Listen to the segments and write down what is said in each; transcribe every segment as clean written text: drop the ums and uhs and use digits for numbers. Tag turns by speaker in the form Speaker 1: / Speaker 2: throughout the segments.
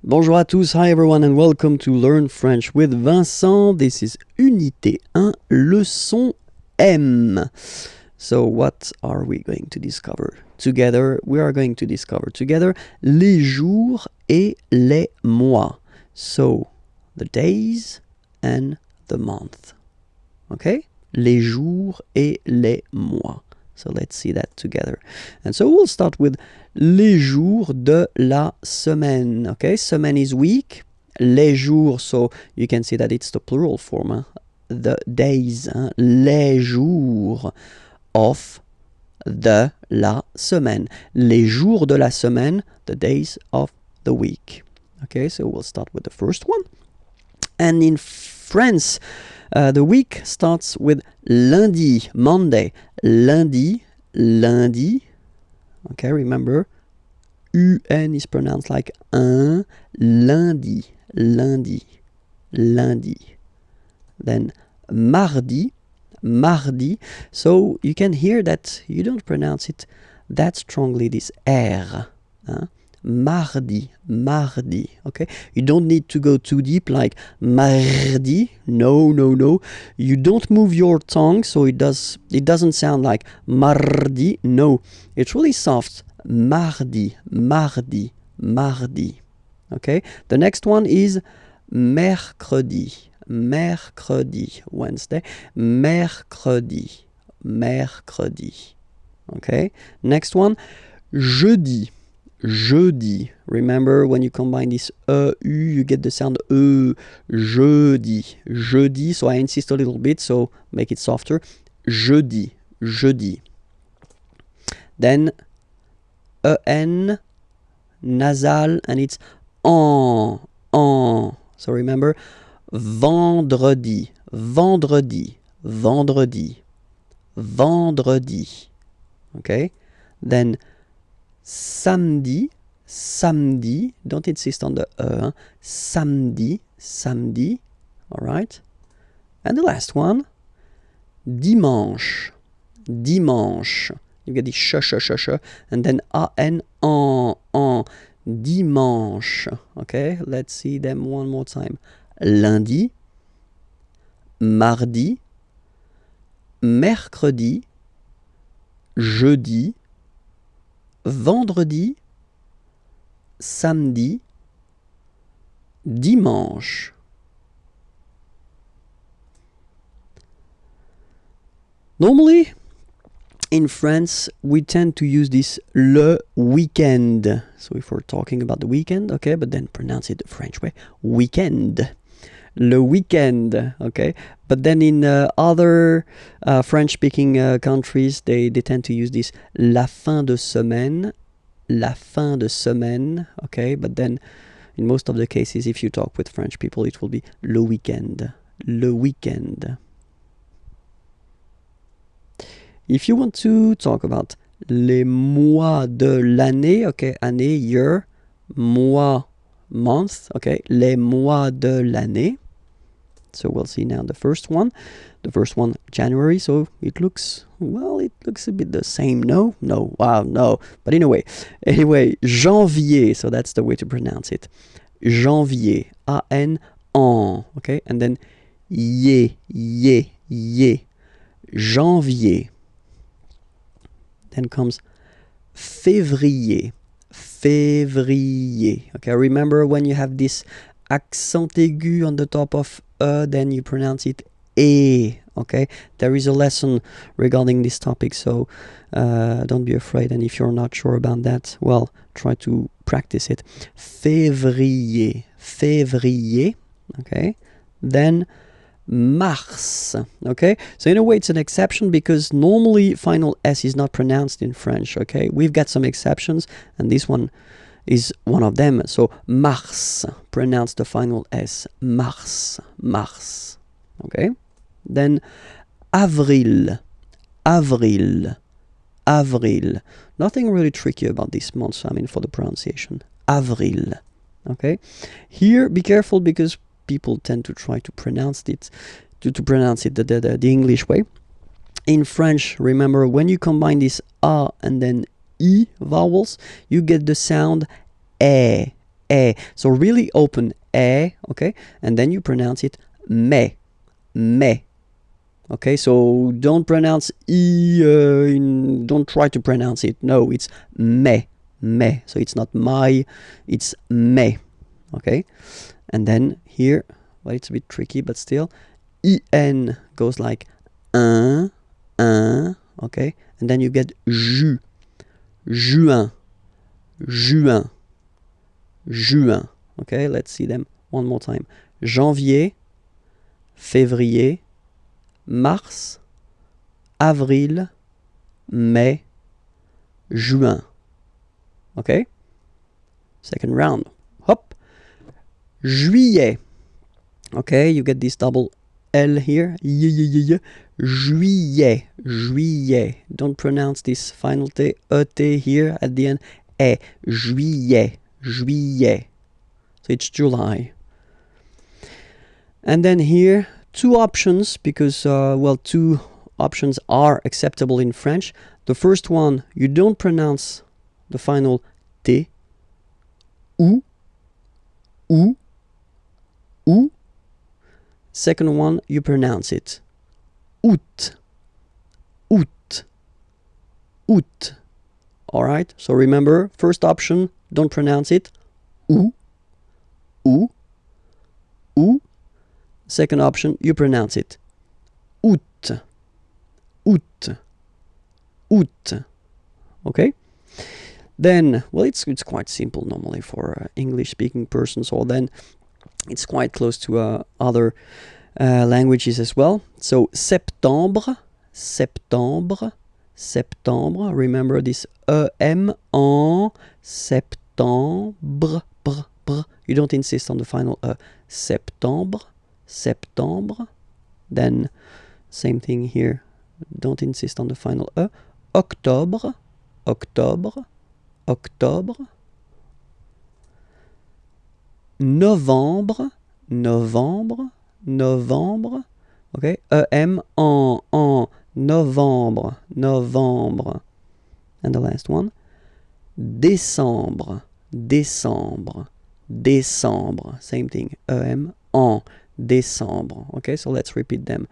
Speaker 1: Bonjour à tous, hi everyone and welcome to Learn French with Vincent. This is Unité 1, Leçon M. So what are we going to discover together? We are going to discover together les jours et les mois. So the days and the month. Okay? Les jours et les mois. So let's see that together. And so we'll start with les jours de la semaine. Okay, semaine is week. Les jours, so you can see that it's the plural form. Huh? The days. Huh? Les jours of de la semaine. Les jours de la semaine, the days of the week. Okay, so we'll start with the first one. And in France, the week starts with lundi, Monday. Lundi, lundi. Okay, remember, UN is pronounced like un. Lundi, lundi, lundi. Then mardi, mardi. So you can hear that you don't pronounce it that strongly, this R. Huh? Mardi, mardi, okay? You don't need to go too deep like mardi. No, no, no. You don't move your tongue, so it doesn't sound like mardi. No, it's really soft. Mardi, mardi, mardi. Okay? The next one is mercredi, mercredi, Wednesday. Mercredi, mercredi. Okay? Next one, jeudi. Jeudi. Remember, when you combine this U, you get the sound jeudi. Jeudi. So I insist a little bit, so make it softer. Jeudi. Jeudi. Then EN, nasal, and it's en. So remember, vendredi. Vendredi. Vendredi. Vendredi. Okay? Then samedi, samedi, don't insist on the hein? Samedi, samedi, all right? And the last one, dimanche, dimanche. You get the sh, and then an, en, dimanche. Okay, let's see them one more time. Lundi, mardi, mercredi, jeudi, vendredi, samedi, dimanche. Normally, in France, we tend to use this le weekend. So if we're talking about the weekend, okay, but then pronounce it the French way, weekend. Le weekend, okay? But then in other French-speaking countries, they tend to use this la fin de semaine, okay? But then in most of the cases, if you talk with French people, it will be le weekend, le weekend. If you want to talk about les mois de l'année, okay, année, year, mois, month, okay, les mois de l'année. So we'll see now the first one. The first one, January. So it looks, well, it looks a bit the same. No? No. Wow, no. But anyway, janvier. So that's the way to pronounce it. Janvier. A-N, en. Okay? And then ye. Janvier. Then comes février. Février. Okay, remember when you have this accent aigu on the top of then you pronounce it e. Okay, there is a lesson regarding this topic, so don't be afraid. And if you're not sure about that, well, try to practice it. Février, février. Okay, then mars. Okay, so in a way it's an exception because normally final S is not pronounced in French. Okay, we've got some exceptions, and this one is one of them. So mars, pronounce the final S. Mars, mars. Okay? Then avril, avril, avril. Nothing really tricky about this month, I mean, for the pronunciation. Avril. Okay? Here, be careful because people tend to try to pronounce it, to pronounce it the English way. In French, remember, when you combine this A and then I vowels, you get the sound E. eh. So really open eh, okay? And then you pronounce it mais, mais. Okay, so don't pronounce e, don't try to pronounce it. No, it's mais, mais. So it's not my, it's mais. Okay, and then here, well, it's a bit tricky, but still, en goes like un, okay, and then you get ju, juin, juin, juin. Okay, let's see them one more time. Janvier, février, mars, avril, mai, juin. Okay? Second round. Hop. Juillet. Okay, you get this double L here. Juillet. Juillet. Don't pronounce this final T, E-T here at the end. Eh. Juillet. Juillet. So it's July. And then here, two options, because, well, two options are acceptable in French. The first one, you don't pronounce the final T. Ou. Second one, you pronounce it. Août. Août. Août. Alright, so remember, first option, don't pronounce it. Ou. Second option, you pronounce it. Août. Août. Août. Okay? Then, well, it's quite simple normally for English-speaking persons, or then it's quite close to other languages as well. So, septembre, septembre, septembre. Remember this E-M en septembre. You don't insist on the final E. Septembre, septembre. Then, same thing here. Don't insist on the final E. Octobre, octobre, octobre. Novembre, novembre, novembre. Okay, E-M en novembre, novembre. And the last one, décembre, décembre, décembre. Same thing, E-M en décembre. Okay, so let's repeat them.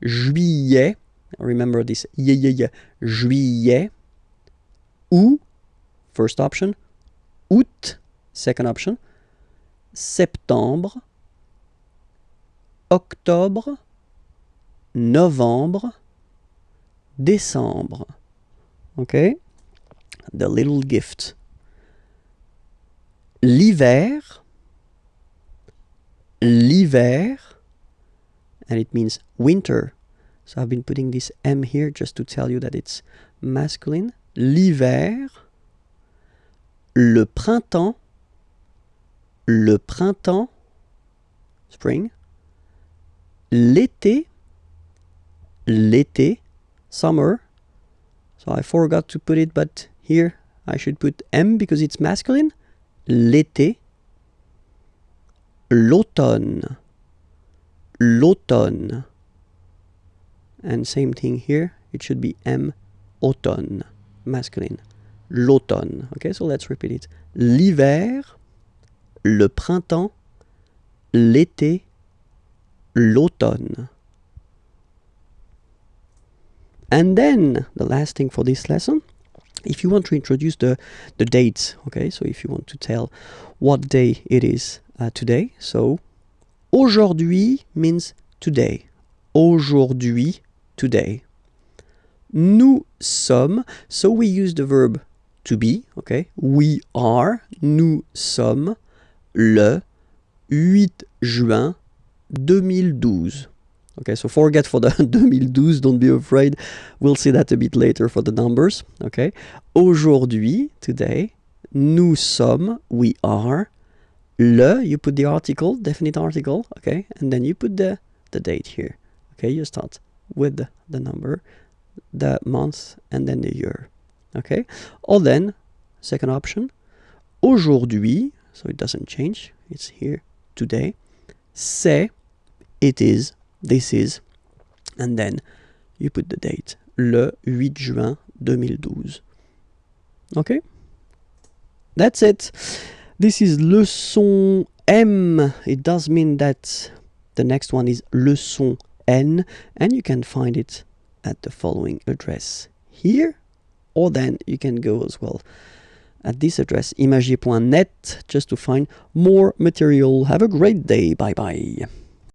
Speaker 1: Juillet, remember this, juillet. Août, first option. Août, second option. Septembre, octobre, novembre, décembre. Okay? The little gift. L'hiver, l'hiver, and it means winter. So I've been putting this M here just to tell you that it's masculine. L'hiver, le printemps, spring, l'été, summer. So I forgot to put it, but here I should put M because it's masculine. L'été, l'automne, and same thing here, it should be M, automne, masculine, l'automne. Okay, so let's repeat it. L'hiver, le printemps, l'été, l'automne. And then, the last thing for this lesson, if you want to introduce the dates, okay, so if you want to tell what day it is today, so aujourd'hui means today. Aujourd'hui, today. Nous sommes, so we use the verb to be, okay, we are, nous sommes, le 8 juin 2012. Okay, so forget for the 2012, don't be afraid. We'll see that a bit later for the numbers. Okay, aujourd'hui, today, nous sommes, we are, le, you put the article, definite article, okay, and then you put the date here. Okay, you start with the number, the month, and then the year. Okay, or then, second option, aujourd'hui, so it doesn't change, it's here, today, c'est, it is, this is, and then you put the date, le 8 juin 2012. Okay? That's it. This is Leçon M. It does mean that the next one is Leçon N, and you can find it at the following address here, or then you can go as well at this address, imagier.net, just to find more material. Have a great day. Bye bye.